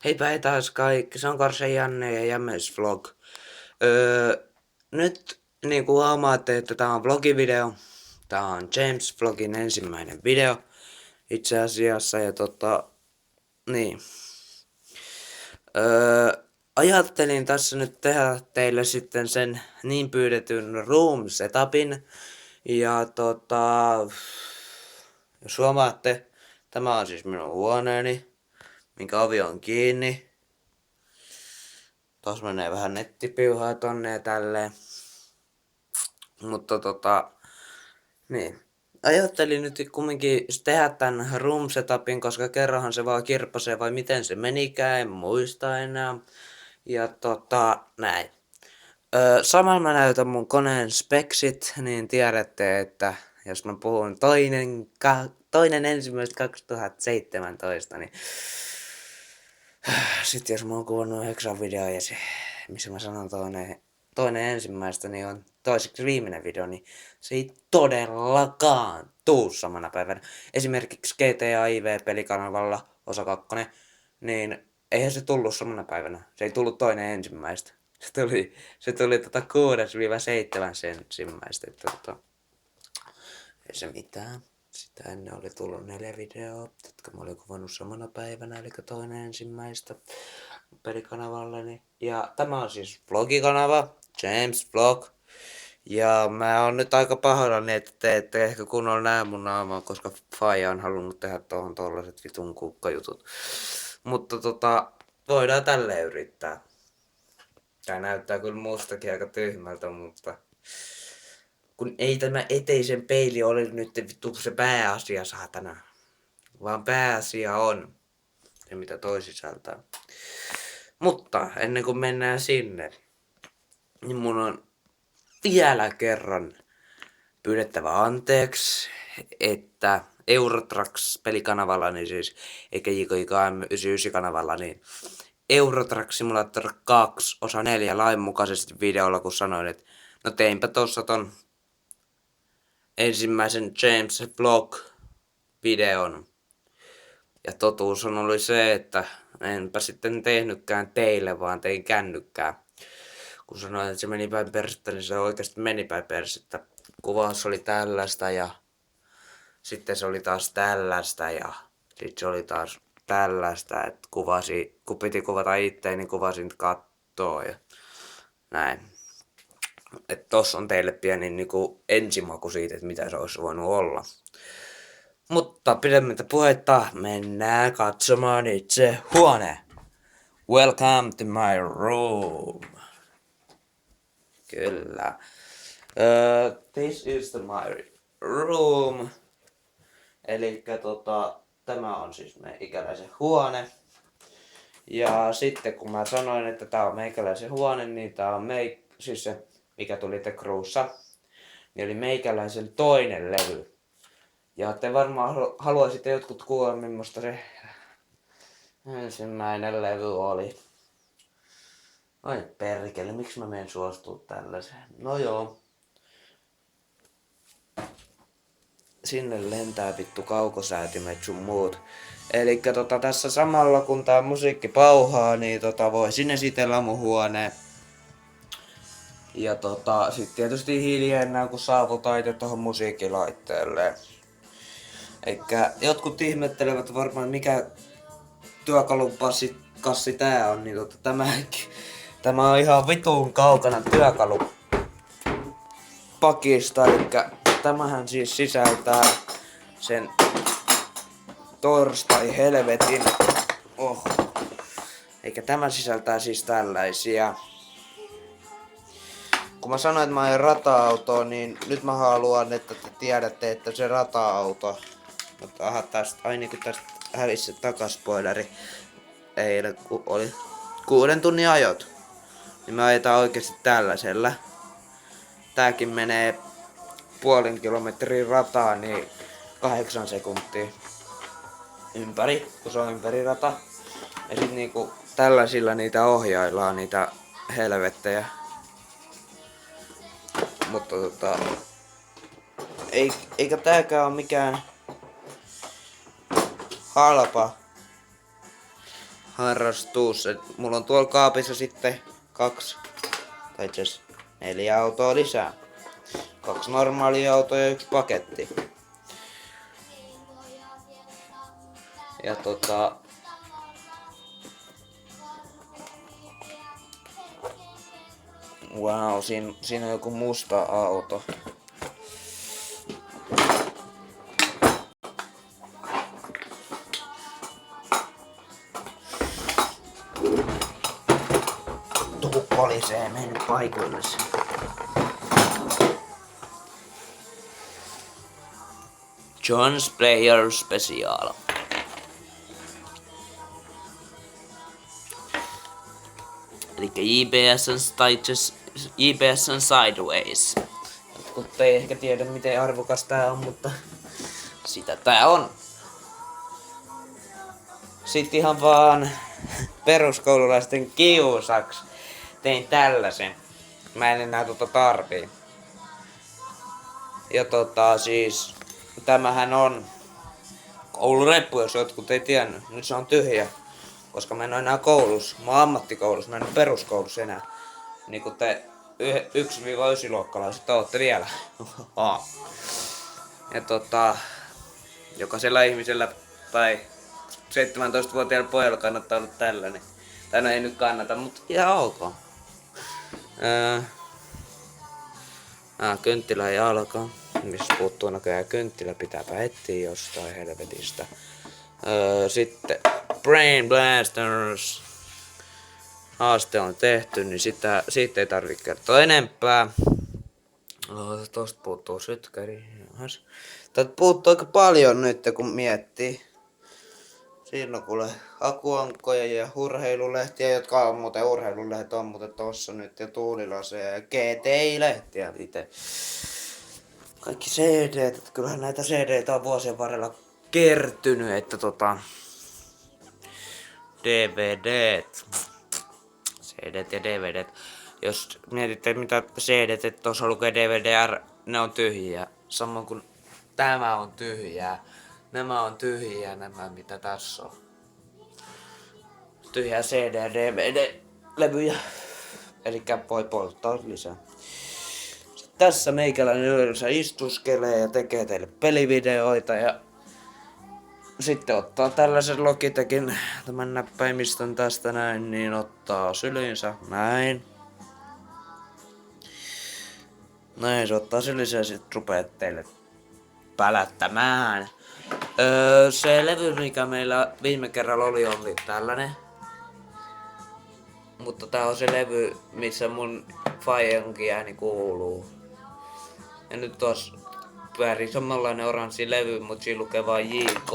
Heipä hei taas kaikki, se on Karse Janne ja Jämmes Vlog. Nyt niin kuin huomaatte, että tää on vlogivideo. Tää on James Vlogin ensimmäinen video itse asiassa ja niin. Ajattelin tässä nyt tehdä teille sitten sen niin pyydetyn room setupin. Ja jos huomaatte, tämä on siis minun huoneeni, minkä ovi on kiinni. Tuossa menee vähän nettipiuhaa tonne ja tälleen. Mutta niin. Ajattelin nyt kumminkin tehdä tän room setupin, koska kerranhan se vaan kirppasee vai miten se menikään, en muista enää. Ja näin. Samalla mä näytän mun koneen speksit, niin tiedätte, että jos mä puhun toinen ensimmäistä 2017, niin sitten jos mä oon kuvannut Hexan video ja se, missä mä sanon toinen ensimmäistä, niin on toiseksi viimeinen video, niin se ei todellakaan tuu samana päivänä. Esimerkiksi GTA IV pelikanavalla osa 2, niin eihän se tullut samana päivänä. Se ei tullut toinen ensimmäistä. Se tuli 6-7 ensimmäistä. Ei se mitään. Sitä ennen oli tullut 4 videoa, jotka mä olin kuvannut samana päivänä, eli toinen ensimmäistä pelikanavallani. Ja tämä on siis vlogikanava, James Vlog. Ja mä oon nyt aika pahoillani, että te ette ehkä kunnolla näe mun naamaa, koska faija on halunnut tehdä tohon tollaset vitun kukkajutut. Mutta voidaan tälleen yrittää. Tää näyttää kyllä mustakin aika tyhmältä, mutta kun ei tämä eteisen peili ole nyt vittu se pääasia, saatana. Vaan pääasia on se, mitä toi sisältää. Mutta ennen kuin mennään sinne, niin mun on vielä kerran pyydettävä anteeksi, että Eurotrax pelikanavalla, siis eikä JKM99 kanavalla, niin Eurotrax Simulator 2 osa 4 lainmukaisesti videolla, kun sanoin, että no teinpä tossa ton ensimmäisen James Vlog videon. Ja totuus on ollut se, että enpä sitten tehnytkään teille, vaan tein kännykkää. Kun sanoin, että se meni päin persettä, niin se oikeasti meni päin persettä. Kuvaus oli tällaista ja sitten se oli taas tällaista ja sitten se oli taas tällaista, että kun piti kuvata itse, niin kuvasin kattoa ja näin. Että tossa on teille pieni niinku ensimaku siitä, että mitä se olisi voinut olla. Mutta pidemmittä puhetta mennään katsomaan itse huone. Welcome to my room. Kyllä. This is my room. Elikkä tämä on siis meikäläisen huone. Ja sitten kun mä sanoin, että tää on meikäläisen huone, niin tää on siis se, mikä tuli The Crewssa, niin oli meikäläisen toinen levy. Ja te varmaan haluaisitte jotkut kuulla, millaista se ensimmäinen levy oli. Oi perkele, miksi mä menen suostua tällaiseen? No joo. Sinne lentää vittu kaukosäätimet sun muut. Elikkä tässä samalla kun tää musiikki pauhaa, niin voisin esitellä mun huoneen. Ja sit tietysti hiljennää kun saavutaan tohon musiikkilaitteelle. Eikä jotkut ihmettelevät varmaan mikä työkalupassi tää on, niin tämä on ihan vitun kaukana työkalupakista, elikkä tämähän siis sisältää sen torstai helvetin. Eikä tämä sisältää siis tällaisia. Kun mä sanoin, että mä ajan rata-autoa, niin nyt mä haluan, että te tiedätte, että se rata-auto. Mutta niin kuin tästä hävisi se takaspoileri. Eilen oli 6 tunnin ajot. Niin me ajetaan oikeesti tällaisella. Tääkin menee 0,5 kilometrin rataa, niin 8 sekuntia ympäri, kun se on ympäri rata. Ja sit niinku tällaisilla niitä ohjaillaan, niitä helvettejä. Mutta eikä tääkään oo mikään harrastus. Mulla on tuolla kaapissa sitten 2, tai itse asiassa 4 autoa lisää. 2 normaalia autoa ja 1 paketti. Ja wow, siinä on joku musta auto. Kolisee mennyt paikoille. John's Player Special. Elikkä JBSn Sideways. Jotkut ei ehkä tiedä miten arvokas tää on, mutta sitä tää on. Sitten ihan vaan peruskoululaisten kiusaks tein tällaisen. Mä en enää tarvii. Ja siis tämähän on koulureppu, jos jotkut ei tiennyt. Nyt se on tyhjä. Koska mä en oo enää koulussa. Mä oon ammattikoulussa, mä en oo peruskoulussa enää. Niin kuin te 1-9-luokkalaiset ootte vielä. Ja jokaisella ihmisellä tai 17-vuotiaalla pojalla kannattaa olla tällainen. Tai no ei nyt kannata, mutta ihan ok. Kynttilä ei alkaa. Missä puuttuu näköjään kynttilä, pitääpä etsiä jostain helvetistä. Sitten Brain Blasters. Haaste on tehty, niin siitä ei tarvitse kertoa enempää. Tosta puuttuu sytkäri. Täältä puuttuu aika paljon nyt kun miettii. Siinä on kuule akuankkoja ja urheilulehtiä, jotka on muuten urheilulehdet on muuten tossa nyt ja tuulilaseja ja GTI-lehtiä itse. Kaikki CD-t, että kyllähän näitä CD-tä on vuosien varrella kertynyt, että DVDt, CD-t ja DVDt. Jos mietitte mitä CD-t, että tuossa lukee DVDR, ne on tyhjiä. Samoin kuin tämä on tyhjää. Nämä on tyhjiä, nämä mitä tässä on. Tyhjää CD- ja DVD-levyjä. Elikkä voi polttaa lisää. Sitten tässä meikäläinen yleensä istuskelee ja tekee teille pelivideoita ja sitten ottaa tällaisen Logitechin tämän näppäimistön tästä näin, niin ottaa syliinsä näin. Näin se ottaa syliinsä ja sit rupeaa teille pälättämään. Se levy mikä meillä viime kerralla oli tällainen. Mutta tää on se levy missä mun faijankin ääni kuuluu. Ja nyt tossa pyörii samanlainen oranssi levy, mut siinä lukee vaan JK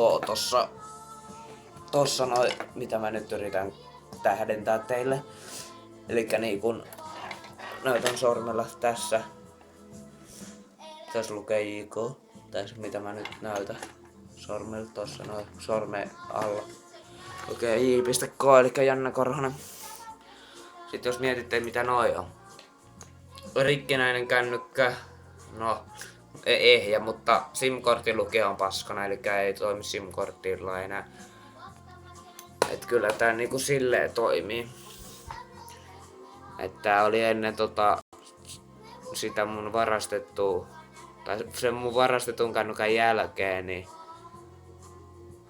tossa noin, mitä mä nyt yritän tähdentää teille. Elikkä niin kun näytän sormella tässä. Tässä lukee JK. Tässä mitä mä nyt näytän. Sormella tossa noin, sormen alla. Lukee J.K. eli Janne Korhonen. Sitten jos mietitte mitä noi on. Rikkinäinen kännykkä. No, ehjä, mutta SIM-kortin lukija on paskana, eli ei toimi SIM-kortilla enää. Et kyllä tää niinku silleen toimii. Et tää oli ennen sitä mun varastettua, tai sen mun varastetun kännykän jälkeen, niin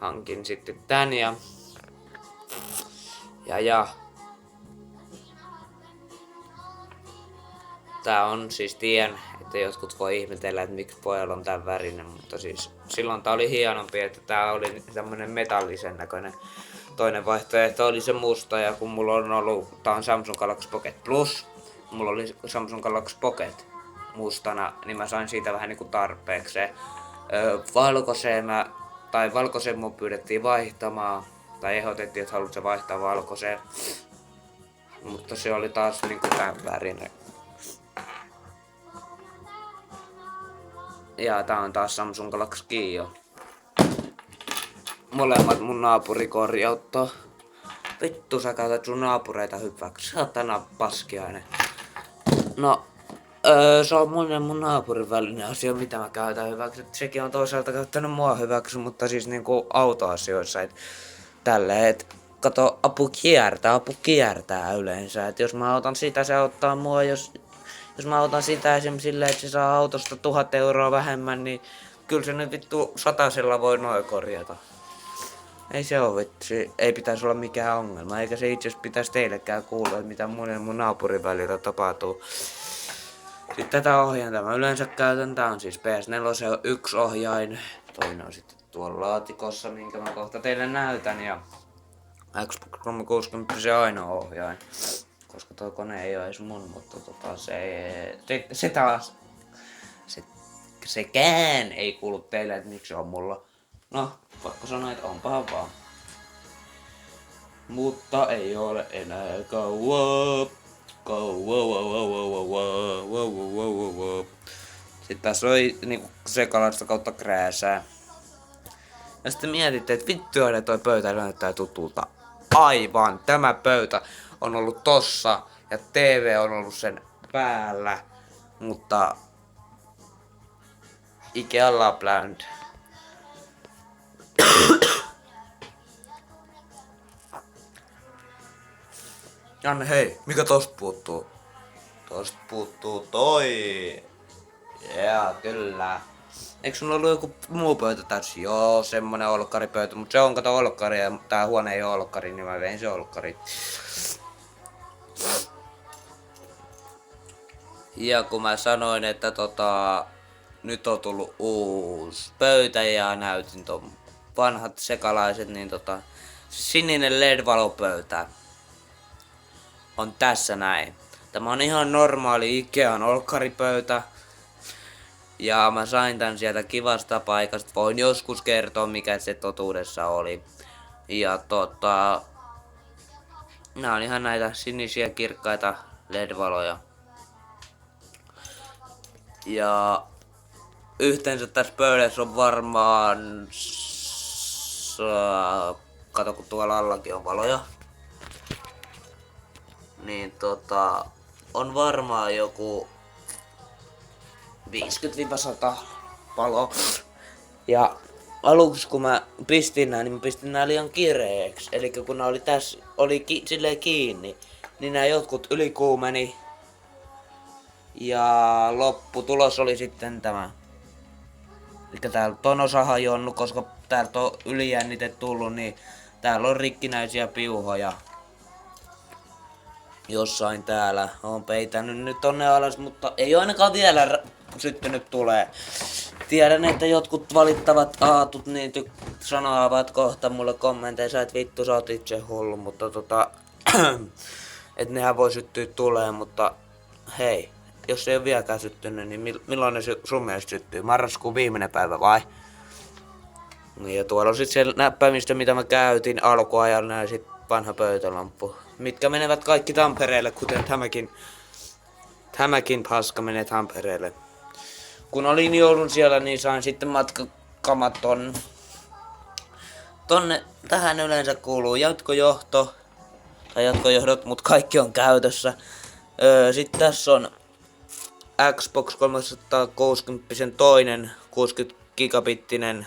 hankin sitten tän ja tää on siis tien, että jotkut voi ihmetellä, että miksi pojalla on tän värinen, mutta siis silloin tää oli hienompi, että tää oli tämmönen metallisen näköinen. Toinen vaihtoehto oli se musta ja kun mulla on ollut, tää on Samsung Galaxy Pocket Plus, mulla oli Samsung Galaxy Pocket mustana, niin mä sain siitä vähän niinku tarpeeksi. Valkoiseen mun pyydettiin vaihtamaan, tai ehdotettiin, että haluat se vaihtaa valkoiseen. Mutta se oli taas niinku tän värinen. Ja tää on taas Samsung Galaxy Kio. Molemmat mun naapuri korjauttaa. Vittu sä käytät sun naapureita hyväksi. Saatana paskiainen. No, se on mun naapurin välinen asia, mitä mä käytän hyväksi. Et sekin on toisaalta käyttänyt mua hyväksi, mutta siis niinku autoasioissa. Et tälleen, et kato, apu kiertää yleensä. Et jos mä otan sitä, se auttaa mua. Jos mä otan sitä esimerkiksi silleen, että se saa autosta 1000 euroa vähemmän, niin kyllä se nyt vittu 100 voi noin korjata. Ei se oo vitsi, ei pitäisi olla mikään ongelma, eikä se itse asiassa pitäisi teillekään kuulla, mitä mun naapurin välillä tapahtuu. Sitten tätä ohjainta mä yleensä käytän, tää on siis PS4 on yksi ohjain, toinen on sitten tuolla laatikossa, minkä mä kohta teille näytän, ja Xbox 360 se ainoa ohjain, koska toi kone ei oo edes mun, mutta se taas, sekään ei kuulu teille, että miksi se on mulla. No, pakko sanoa, että onpahan vaan. Mutta ei ole enää kauaa. Sitten tässä oli niinku sekalaista kautta krääsää. Ja sitten mietitte, että vittu aina toi pöytä näyttää tutulta. Aivan, tämä pöytä on ollut tossa ja TV on ollut sen päällä. Mutta Ikea Lapland. Janne, hei, mikä tosta puuttuu? Tosta puuttuu toi. Jaa, kyllä. Eikö sulla ollut joku muu pöytä tässä? Joo, semmonen olkkaripöytä, mut se on kato olkkari ja tää huone ei oo olkkari, niin mä vein se olkkari. Ja kun mä sanoin, että nyt on tullut uusi pöytä ja näytin ton vanhat sekalaiset, niin sininen LED-valopöytä on tässä näin. Tämä on ihan normaali Ikean olkkaripöytä. Ja mä sain tän sieltä kivasta paikasta. Voin joskus kertoa mikä se totuudessa oli. Ja nää on ihan näitä sinisiä kirkkaita LED-valoja. Ja yhteensä tässä pöydässä on varmaan kato kun tuolla allakin on valoja. Niin on varmaan joku 50-100 paloa. Ja aluksi kun mä pistin nää, niin mä pistin nää liian kireeksi. Eli kun nää oli silleen kiinni, niin nää jotkut ylikuumeni. Ja lopputulos oli sitten tämä. Eli täällä on osa hajonnut, koska täältä on ylijännite tullut, niin täällä on rikkinäisiä piuhoja. Jossain täällä on peitänyt nyt tonne alas, mutta ei oo ainakaan vielä syttynyt tulee. Tiedän, että jotkut valittavat aatut niin sanovat kohta mulle kommenteissa, että vittu sä oot itse hullu, mutta et nehän voi syttyä tuleen, mutta hei, jos ei oo vieläkään syttynyt, niin milloin ne sun mielestä syttyy? Marraskuun viimeinen päivä vai? Ja tuolla on sit se näppäimistö, mitä mä käytin alkuajalla ja sit vanha pöytälamppu. Mitkä menevät kaikki Tampereelle, kuten tämäkin paska menee Tampereelle. Kun olin joulun siellä, niin sain sitten matkakamat tonne. Tähän yleensä kuuluu jatkojohto. Tai jatkojohdot, mut kaikki on käytössä. Sitten tässä on Xbox 360 toinen 60 gigabittinen.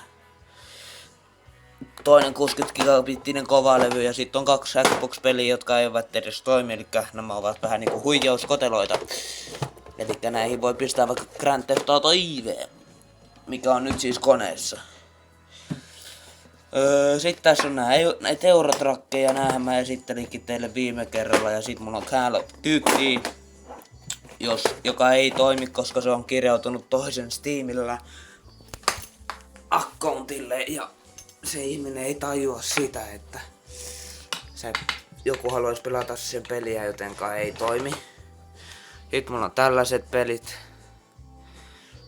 Toinen 60 gigabittinen kovalevy ja sitten on 2 Xbox-peliä, jotka eivät edes toimi, eli nämä ovat vähän niinku huijauskoteloita. Eli näihin voi pistää vaikka Grand Theft Auto IV, mikä on nyt siis koneessa. Sitten tässä on näitä Eurotrakkeja, näähän mä esittelinkin teille viime kerralla, ja sit mulla on Call of Duty, joka ei toimi, koska se on kirjautunut toisen Steamillä accountille, ja se ihminen ei tajua sitä, että joku haluaisi pelata sen peliä, jotenka ei toimi. Sitten mulla on tällaiset pelit.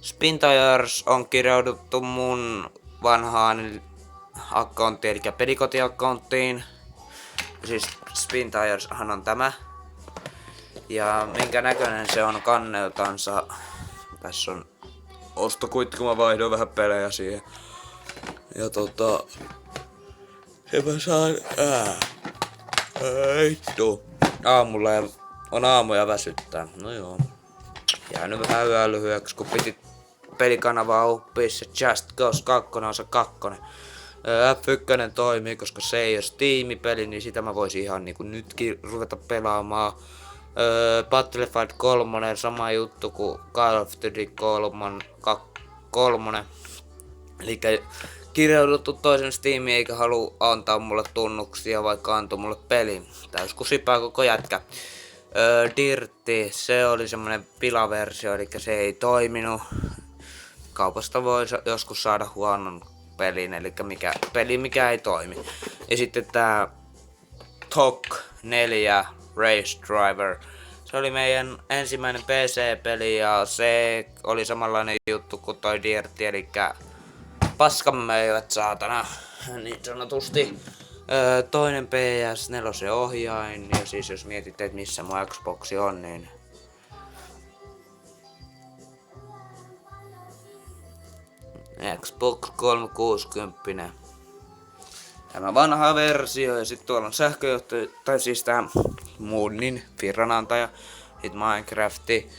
Spin Tires on kirjauduttu mun vanhaan accounttiin, eli pelikotiaccounttiin. Siis Spin Tireshan on tämä. Ja minkä näköinen se on kanneltansa. Tässä on ostokuitti, kun mä vaihdoin vähän pelejä siihen. Ja ja mä saan vittu. Aamulla on aamuja väsyttää. No joo. Jäänyt vähän yölyhyeksi, kun piti pelikanavaa oppia se Just Cause 2 osa 2. F1 toimii, koska se ei ole Steam-peli, niin sitä mä voisin ihan niinku nytkin ruveta pelaamaan. Battlefield 3, sama juttu kuin Call of Duty 3. Eli kirjauduttu toisen Steamiin eikä halua antaa mulle tunnuksia, vaikka antoi mulle pelin. Täyskusipää koko jätkä. Dirtti, se oli semmonen pilaversio, eli se ei toiminut. Kaupasta voi joskus saada huonon pelin, eli peli mikä ei toimi. Ja sitten tää TOC 4 Race Driver. Se oli meidän ensimmäinen PC-peli ja se oli samanlainen juttu kuin toi Dirtti, eli paskanmöivät saatana, niin sanotusti. Toinen PS4 ohjain, ja siis jos mietitte, että missä mun Xboxi on, niin Xbox 360. Tämä vanha versio, ja sitten tuolla on sähköjohtaja, tai siis tää Moonin virranantaja, sit Minecrafti.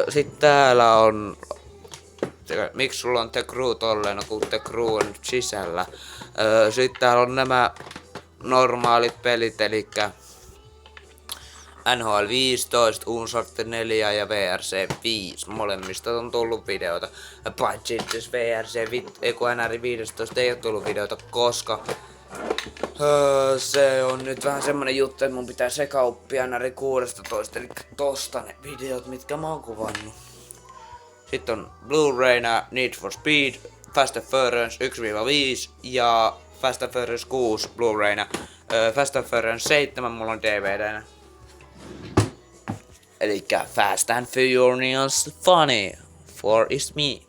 Sitten täällä on, miksi sulla on The Crew tolleen, no kun The Crew on nyt sisällä. Sitten täällä on nämä normaalit pelit, eli NHL 15, Uncharted 4 ja VRC 5. Molemmista on tullut videota. Paitsi jos VRC 15 ei ole tullut videota, koska se on nyt vähän semmonen juttu, että mun pitää sekaoppia NR 16, eli tosta ne videot, mitkä mä oon kuvannut. Sitten on Blu-rayna Need for Speed, Fast and Furious 1-5 ja Fast and Furious 6 Blu-rayna. Fast and Furious 7 mulla on DVDnä. Elikkä Fast and Furious Funny, for is me.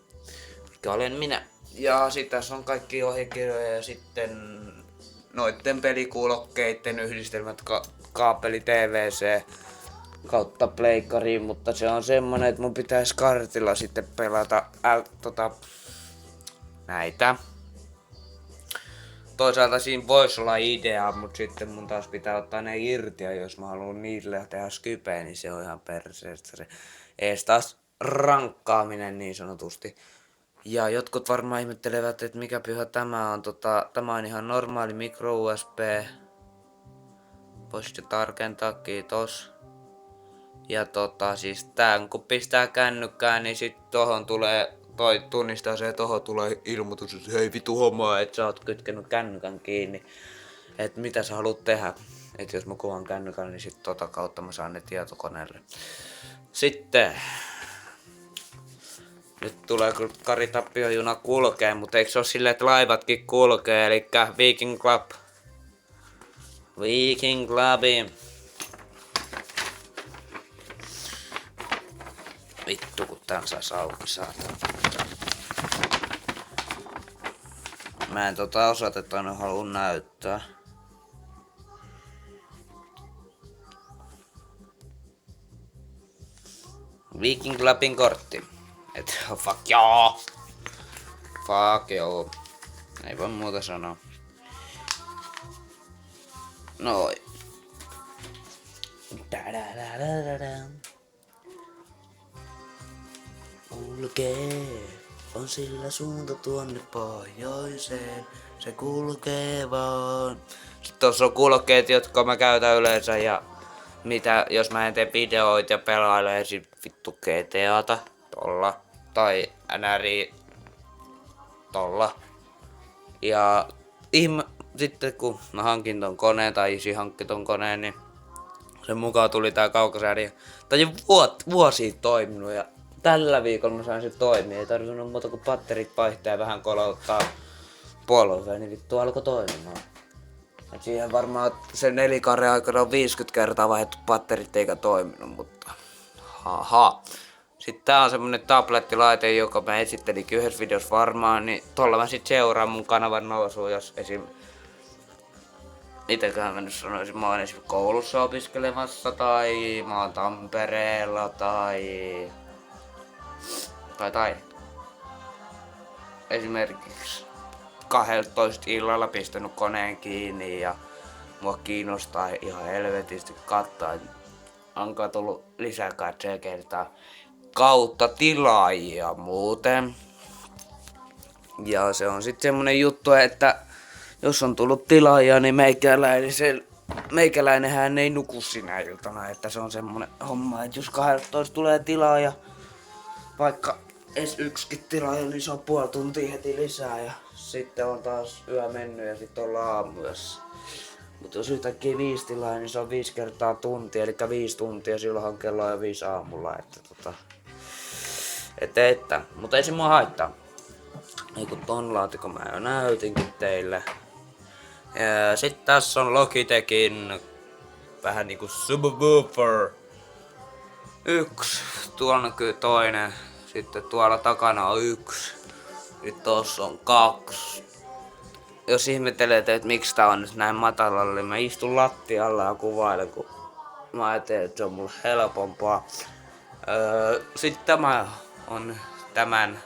Mikä olen minä. Ja sit tässä on kaikki ohjekirjoja ja sitten noitten pelikuulokkeitten yhdistelmät kaapeli TVC kautta pleikkariin, mutta se on semmonen, että mun pitäisi kartilla sitten pelata näitä. Toisaalta siinä voisi olla idea, mutta sitten mun taas pitää ottaa ne irti, ja jos mä haluan niille tehdä skypeä, niin se on ihan perseestä se ees taas rankkaaminen niin sanotusti. Ja jotkut varmaan ihmettelevät, että mikä pyhä tämä on. Tämä on ihan normaali micro USB. Voisitte tarkentaa, kiitos. Ja siis tää kun pistää kännykkään, niin sit tohon tulee, toi tunnistaa se, että tohon tulee ilmoitus, että hei vitu hommaa, että sä oot kytkenyt kännykän kiinni. Et mitä sä haluat tehdä. Et jos mä kuvaan kännykän, niin sit kautta mä saan ne tietokoneelle. Sitten nyt tulee kun Kari Tappiojuna kulkee, mutta eikö se oo silleen, että laivatkin kulkee, elikkä Viking Club. Viking Clubi. Vittu kun tän sais auki saatana. Mä en osoitetta aina halua näyttää. Viking Clubin kortti. Et fuck joo. Fuck joo. Ei voi muuta sanoa. Noin. Kulkee, on sillä suunta tuonne pohjoiseen. Se kulkee vaan. Sitten tossa on kulkeet, jotka mä käytän yleensä ja mitä jos mä en tee videoita ja pelailen esim. Vittu GTAta tolla tai NRI tolla. Ja sitten kun mä hankin ton koneen tai isi hankki ton koneen, niin sen mukaan tuli tää kaukosääri. Tää on vuosia toiminut ja tällä viikolla mä sain se toimia. Ei tarvinnut muuta kuin patterit vaihtaa ja vähän kolauttaa polvea, niin vittu alkoi toimimaan. Et siihen varmaan sen nelikaaren aikana on 50 kertaa vaihdettu patterit eikä toiminut, mutta haha. Sitten tää on semmonen tablettilaite, joka mä esittelin yhdessä videossa varmaan, niin tolla mä sit seuraan mun kanavan nousua, jos esim. Mitenköhän mä nyt sanoisin, mä oon esim. Koulussa opiskelemassa tai mä oon Tampereella tai esimerkiksi 12 illalla pistänyt koneen kiinni ja mua kiinnostaa ihan helvetisti katsoa, että onko tullut lisää katsoja kertaa kautta tilaajia muuten. Ja se on sitten semmonen juttu, että jos on tullut tilaaja, niin meikäläinenhän ei nuku sinä iltana. Että se on semmonen homma, että jos 12 tulee tilaaja, vaikka edes yksikin tilaaja, niin se on puoli tuntia heti lisää. Ja sitten on taas yö mennyt ja sitten ollaan aamuyössä. Mutta jos yhtäkkiä 5 tilaa, niin se on 5 kertaa tuntia, eli 5 tuntia, silloinhan kello on jo 5 aamulla. Mutta ei se mua haittaa. Ei kun ton laatikon mä jo näytinkin teille. Ja sit tässä on Logitechin vähän niinku subwoofer. 1, tuolla näkyy toinen, sitten tuolla takana on 1, nyt tossa on 2. Jos ihmettelet, että miksi tää on nyt näin matalalla, niin mä istun lattialla ja kuvailen, kun mä ajattelin, että se on mulle helpompaa. Sitten tämä on tämän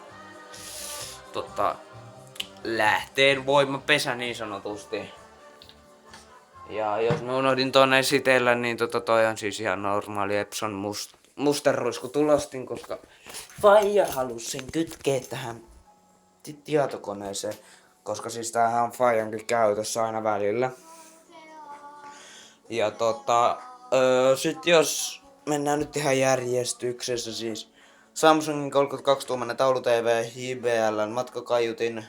lähteen voimapesä niin sanotusti. Ja jos mä unohdin tonne esitellä, niin toi on siis ihan normaali Epson musterruiskutulostin, koska faija halusi sen kytkeä tähän tietokoneeseen. Koska siis tämähän on faijankin käytössä aina välillä. Ja sit jos mennään nyt ihan järjestyksessä, siis Samsungin 32-tuumainen taulu TV, JBL:n matkakaiutin,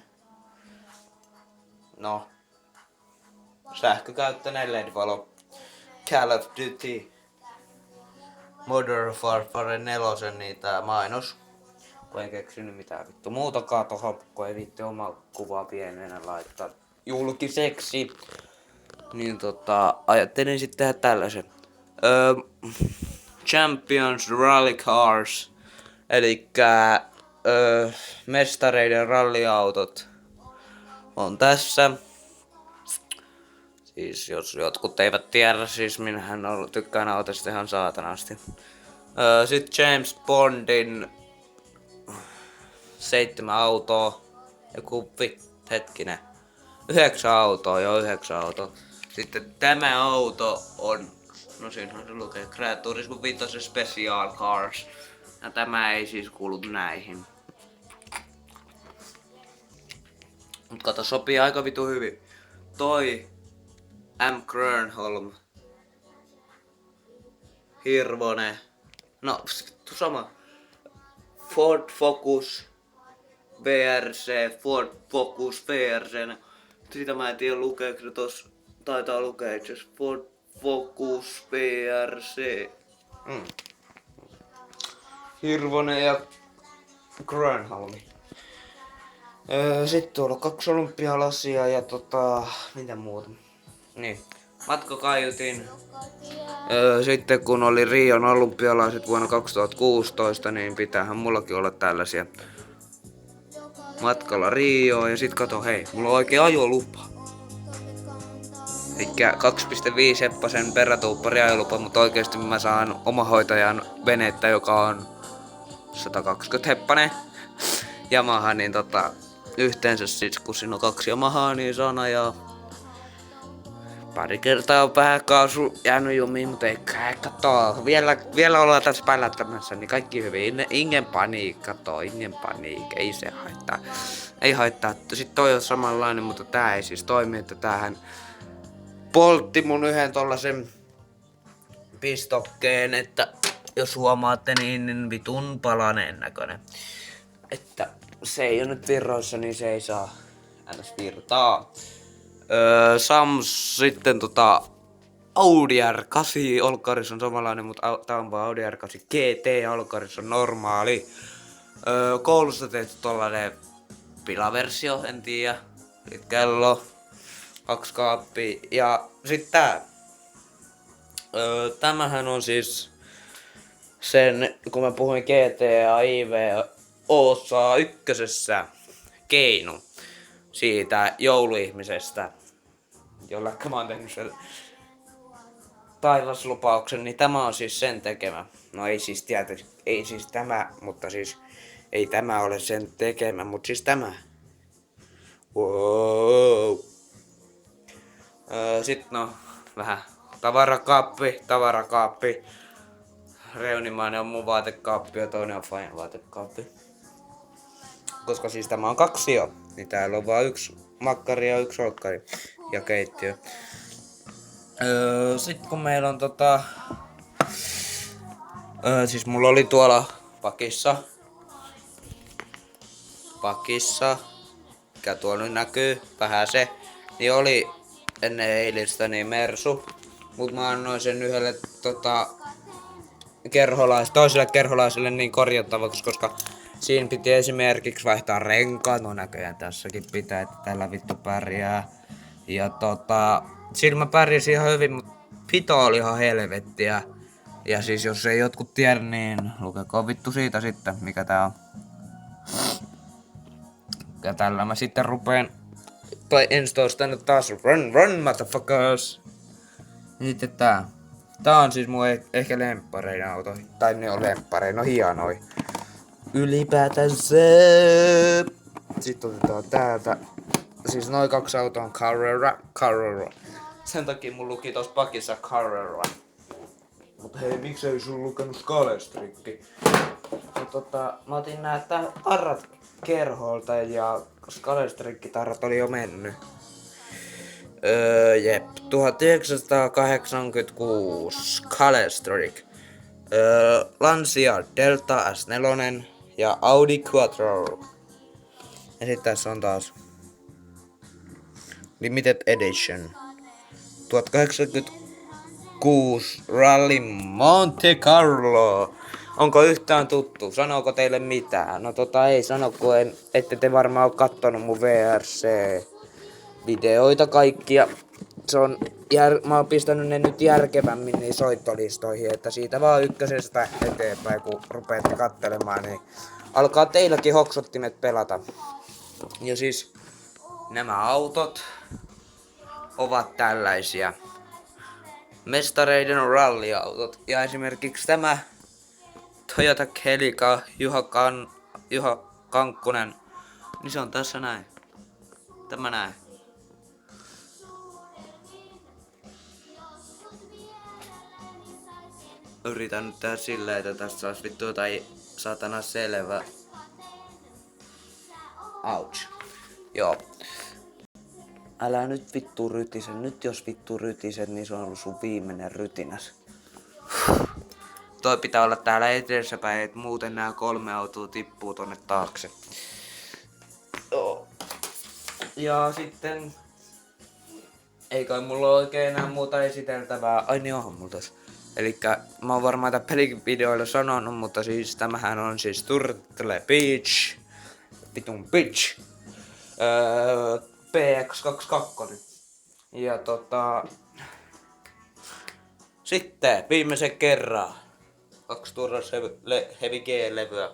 no sähkökäyttöinen LED-valo, Call of Duty, Modern Warfare 4, niin tää mainos. Kun en keksinyt mitään vittu muutakaan tohon, kun ei viitti oma kuvaa pienenä laittaa julkiseksi. Niin ajattelin sitten tehdä tällaisen. Champions Rally Cars. Elikkä mestareiden ralliautot on tässä. Siis jos jotkut eivät tiedä, siis minähän tykkään autosta ihan saatanasti. Sitten James Bondin 7 autoa. Hetkinen. 9 autoa, joo 9 autoa. Sitten tämä auto on, no siinähän se lukee Gran Turismo 5 Special Cars. Ja tämä ei siis kuulu näihin. Mut kato, sopii aika vitu hyvin. Toi M. Grönholm. Hirvonen. No, sama. Ford Focus VRC, Ford Focus VRC. Sitä mä en tiedä lukeeko se tossa. Taitaa lukea itse asiassa Ford Focus VRC. Hirvonen ja Grönholmi. Sitten tuolla 2 olympialasia ja mitä muuta. Niin, matkakaiutin. Sitten kun oli Rion olympialaiset vuonna 2016, niin pitäähän mullakin olla tällaisia. Matkalla Rioon ja sit kato, hei, mulla on oikein ajolupa. Elikkä 2.5 heppasen perätuuppari ajolupa, mutta oikeesti mä saan omahoitajan venettä, joka on 120 heppanen Yamaha, niin yhteensä siis kun siinä on 2 Yamahaa, niin saan ajaa. Pari kertaa on pääkaasu jäänyt jumiin, mutta ei kattoo. Vielä ollaan tässä päällättämässä, niin kaikki hyvin. Ingen paniik, ei se haittaa. Ei haittaa. Sitten toi on samanlainen, mutta tää ei siis toimi, että tämähän poltti mun yhden tollasen pistokkeen, että jos huomaatte niin vitun palaneen näköinen. Että se ei oo nyt virroissa, niin se ei saa ns virtaa. Sitten Audi R8 olkkaris on samanlainen, mutta tää on vaan Audi R8 GT olkkaris on normaali. Koulusta tehty tollanen pilaversio, en tiedä. Sitten kello, 2 kaappia ja sit tää. Tämähän on siis sen, kun mä puhuin GTA IV Osa 1 keinu siitä jouluihmisestä, jolla mä oon tehnyt sen taivaslupauksen, niin tämä on siis sen tekemä. No ei siis ei siis tämä, mutta siis ei tämä ole sen tekemä, mutta siis tämä. Wow. Sitten no vähän tavarakaappi. Reunimainen on mun vaatekaappi ja toinen on Fajan vaatekaappi. Koska siis tämä on 2 jo. niin täällä on vaan yksi makkari ja yksi olkkari ja keittiö. Sitten kun meillä on siis mulla oli tuolla pakissa, mikä tuolla nyt näkyy, vähän se, niin oli ennen eilistä niin Mersu, mut mä annoin sen yhdelle toiselle kerholaiselle niin korjattavaksi, koska siinä piti esimerkiksi vaihtaa renkaat, no näköjään tässäkin pitää, että tällä vittu pärjää. Ja sillä mä pärjäsin ihan hyvin, mut pito oli ihan helvettiä. Ja siis jos ei jotkut tiedä, niin lukekaa vittu siitä sitten, mikä tää on. Ja tällä mä sitten rupeen ensi torstaina taas run motherfuckers. Ja sitten tää on siis mun ehkä lempparein auto. Tai ne on lempparein, no hienoi. Ylipäätään se. Sitten otetaan täältä. Siis noin 2 autoa on Carrera. Sen takia mun luki tossa pakissa Carrera. Mut hei, miksei sun lukenut Scalestrikki? Mä otin nää tarrat kerholta ja Scalestrikki-tarrat oli jo mennyt. Jep, 1986 Scalestrik. Lancia Delta S4 ja Audi Quattro. Ja sit tässä on taas Limited Edition 1086 Rally Monte Carlo. Onko yhtään tuttu? Sanooko teille mitään? No ei sano, kun ette te varmaan oo kattonut mun VRC-videoita kaikkia. Se on mä oon pistänyt ne nyt järkevämmin niin soittolistoihin, että siitä vaan ykkösestä eteenpäin, kun rupeatte kattelemaan, niin alkaa teilläkin hoksottimet pelata. Ja siis nämä autot ovat tällaisia mestareiden ralliautot. Ja esimerkiksi tämä Toyota Celica Juha Kankkunen, niin se on tässä näin. Tämä näin. Yritän nyt tehdä silleen, että tästä saisi vittu jotain satana selvä. Ouch. Joo. Älä nyt vittu rytisen. Nyt jos vittu rytiset, niin se on ollut sun viimeinen rytinäs. Toi pitää olla täällä edessäpäin, et muuten nämä 3 autoa tippuu tonne taakse. Joo. Ja sitten ei kai mulla ole oikein enää muuta esiteltävää. Ai niin onhan mulla tässä. Elikkä mä oon varmaan tämän pelivideoilla sanonut, mutta siis tämähän on siis Turtle Beach. Vitun bitch. PX22. Ja sitten viimeisen kerran 2 Turras Heavy G-levyä.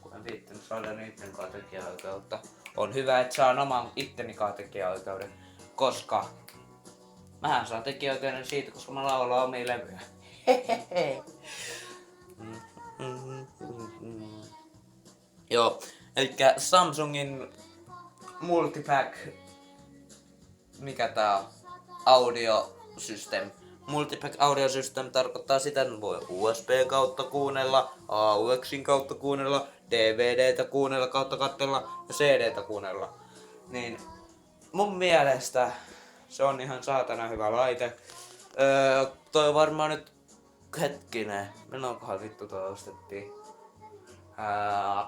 Kun en viittinyt saada niitten tekijäoikeutta. On hyvä, että saan oman ittenikaan tekijäoikeuden. Koska mähän saan tekijäoikeuden siitä, koska mä laulan omia levyjä. Joo, elikkä Samsungin Multipack, mikä tää on? Audio System. Multipack Audio System tarkoittaa sitä, että voi USB kautta kuunnella, AUXin kautta kuunnella, DVDtä kuunnella kautta katsella ja CDtä kuunnella. Niin mun mielestä se on ihan saatana hyvä laite. Toi on varmaan nyt hetkinen. Milloinkohan vittu toi ostettiin?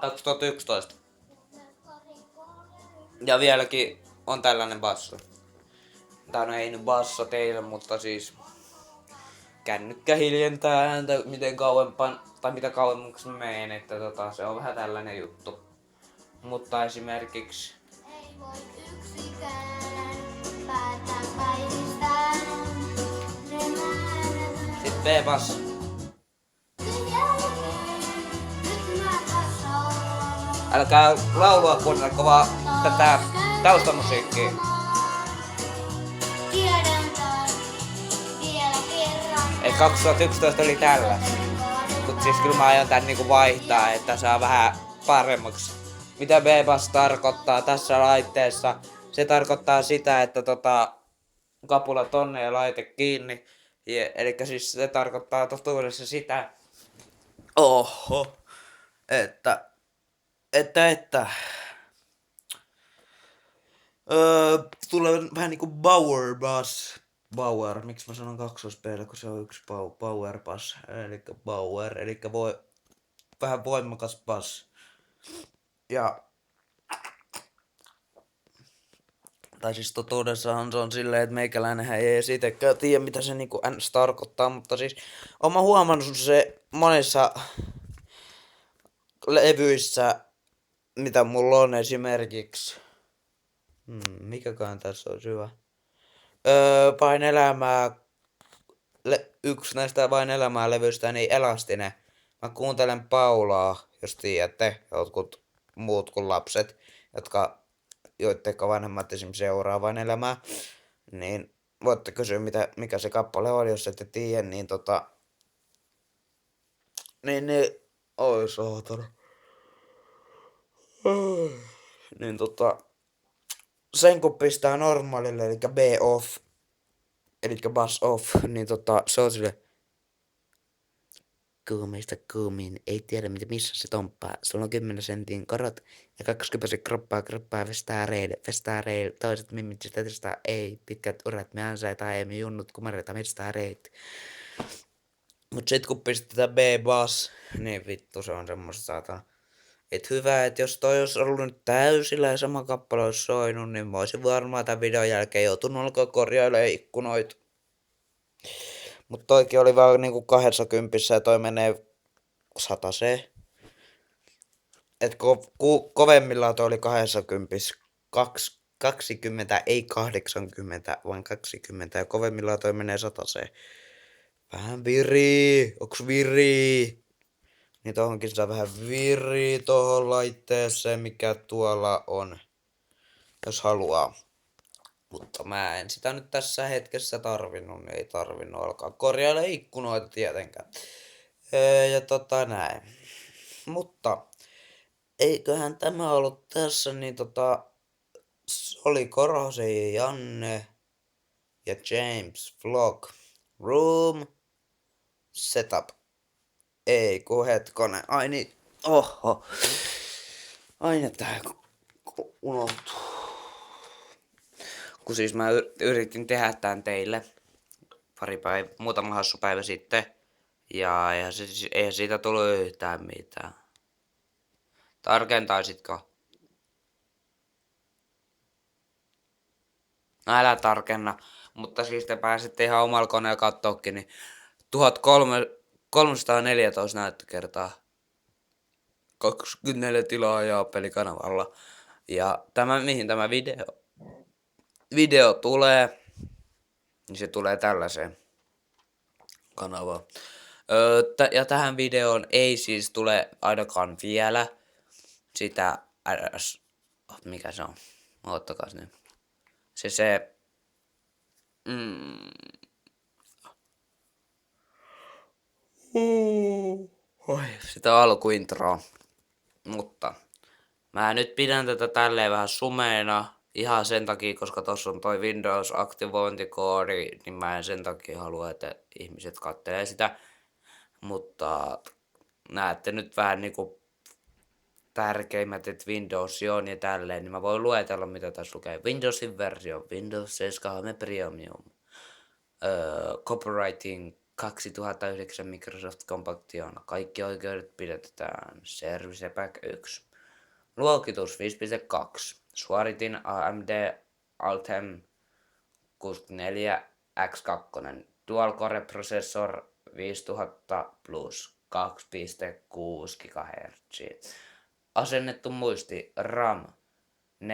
2011. Ja vieläkin on tällainen basso. Tää on ei nyt basso teille, mutta siis kännykkä hiljentää ääntä miten kauempaan tai mitä kauemmaksi mä menen, että se on vähän tällainen juttu. Mutta esimerkiksi ei voi yksikään päättää päivistään. Sitten B-bass. Älkää laulua kuunnella vaan tätä taustamusiikkia. Ei 2011 oli tällä. Mut siis kyllä mä aion tän niinku vaihtaa, että saa vähän paremmaksi. Mitä B-bass tarkoittaa tässä laitteessa? Se tarkoittaa sitä, että kapula tonne ja laite kiinni. Elikkä siis se tarkoittaa totuudessa sitä. Oho. Että. Tulee vähän niinku Power Bass. Power, miksi mä sanon kaksoispeillä, kun se on yksi Power Bass, eli Power, eli vähän voimakas bass. Ja tai siis totuudessahan se on silleen, että meikäläinenhän ei edes itekään tiedä, mitä se niinku ns tarkoittaa, mutta siis oon mä huomannut se monissa levyissä, mitä mulla on esimerkiksi. Mikäkään tässä on hyvä? Vain elämää, yksi näistä Vain elämää levyistä, niin Elastinen. Mä kuuntelen Paulaa, jos tiedätte, jotkut muut kuin lapset, joitteikka vanhemmat esimerkiksi seuraa Vain elämää, niin voitte kysyä, mikä se kappale on, jos ette tiedä, niin oi saatana. Niin sen kun pistää normaalille, eli B off, eli bass off, niin se on sille kuumeista kuumiin, ei tiedä missä se tomppaa. Sulla on 10 sentin korot ja 20 kroppaa, festaa reil, toiset mimmit sitä testaa, ei, pitkät urat, me ansaitaan, ei me junnut kumareita, festaa reit. Mut sit kun pistetään B-bass, niin vittu se on semmoista saatana. Et hyvä, että jos toi olisi ollut nyt täysillä ja sama kappale olisi soinut, niin mä olisin varmaan tämän videon jälkeen joutunut alkaa korjailemaan ikkunoita. Mut toikin oli vaan niinku 20 ja toi menee 100 se. Et kovemmillaan toi oli 20, 20, ei 80, vaan 20 ja kovemmillaan toi menee 100 se. Vähän virii, onks virii? Niin tohonkin saa vähän virii tohon laitteeseen, mikä tuolla on, jos haluaa. Mutta mä en sitä nyt tässä hetkessä tarvinnut, niin ei tarvinnut alkaa korjailla ikkunoita tietenkään. Ja näin. Mutta eiköhän tämä ollut tässä, niin se oli Korhosen ja Janne ja James Vlog Room Setup. Ei kun hetkonen, ai niin, oho. Aina tää unohtuu. Kun siis mä yritin tehdä tän teille muutama hassu päivä sitten. Ja eihän siitä tullut yhtään mitään. Tarkentaisitko? No älä tarkenna. Mutta siis te pääsette ihan omalla koneella katsoakin, niin 1314 näyttökertaa. 24 tilaajaa pelikanavalla. Ja mihin tämä video tulee, niin se tulee tällaiseen kanavaan. Ja tähän videoon ei siis tule ainakaan vielä sitä mikä se on? Ottakaa nyt. Sitä alkuintroa. Mutta mä nyt pidän tätä tälleen vähän sumeena ihan sen takia, koska tossa on toi Windows-aktivointikoodi, niin mä en sen takia halua, että ihmiset kattelee sitä. Mutta näette nyt vähän niinku tärkeimmät, että Windows on ja tälleen, niin mä voin luetella, mitä tässä lukee. Windowsin versio, Windows 7 Premium, Copywriting 2009 Microsoft Compaction, kaikki oikeudet pidetään, Service Pack 1, luokitus 5.2, suoritin AMD Altem 64 X2, Dual Core Processor 5000 plus 2.6 GHz. Asennettu muisti RAM 4.0,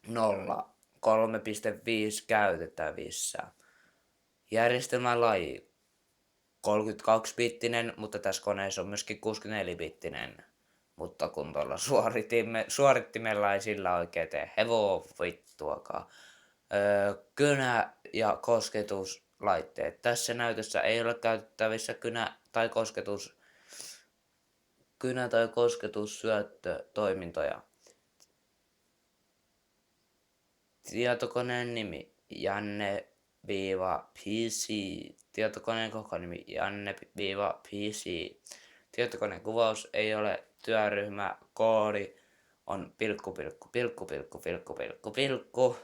3.5 käytettävissä. Järjestelmälaji 32-bittinen, mutta tässä koneessa on myöskin 64-bittinen. Mutta kun tuolla suorittimella ei sillä oikein tee hevoo vittuakaan. Kynä- ja kosketuslaitteet. Tässä näytössä ei ole käytettävissä kynä- tai kosketussyöttötoimintoja. Tietokoneen nimi Janne-PC. Tietokoneen kokonimi Janne-PC. Tietokoneen kuvaus ei ole työryhmä koodi on pilkku, pilkku, pilkku, pilkku, pilkku, pilkku, pilkku.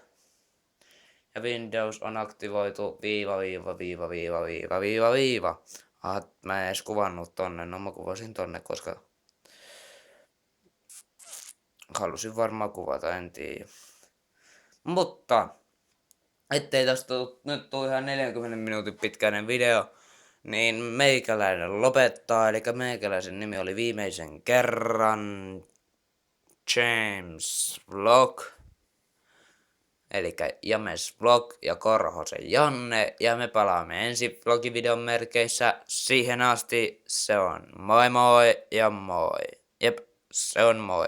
Ja Windows on aktivoitu viiva, viiva, viiva, viiva, viiva, viiva, viiva. Mä en edes kuvannut tonne, no mä kuvasin tonne, koska halusin varmaan kuvata, en tiedä. Mutta, ettei tästä nyt tuu ihan 40 minuutin pitkäinen video, niin meikäläinen lopettaa, eli meikäläisen nimi oli viimeisen kerran James Vlog. Eli James Vlog ja Korhosen Janne, ja me palaamme ensi vlogivideon merkeissä. Siihen asti se on moi moi ja moi. Jep, se on moi.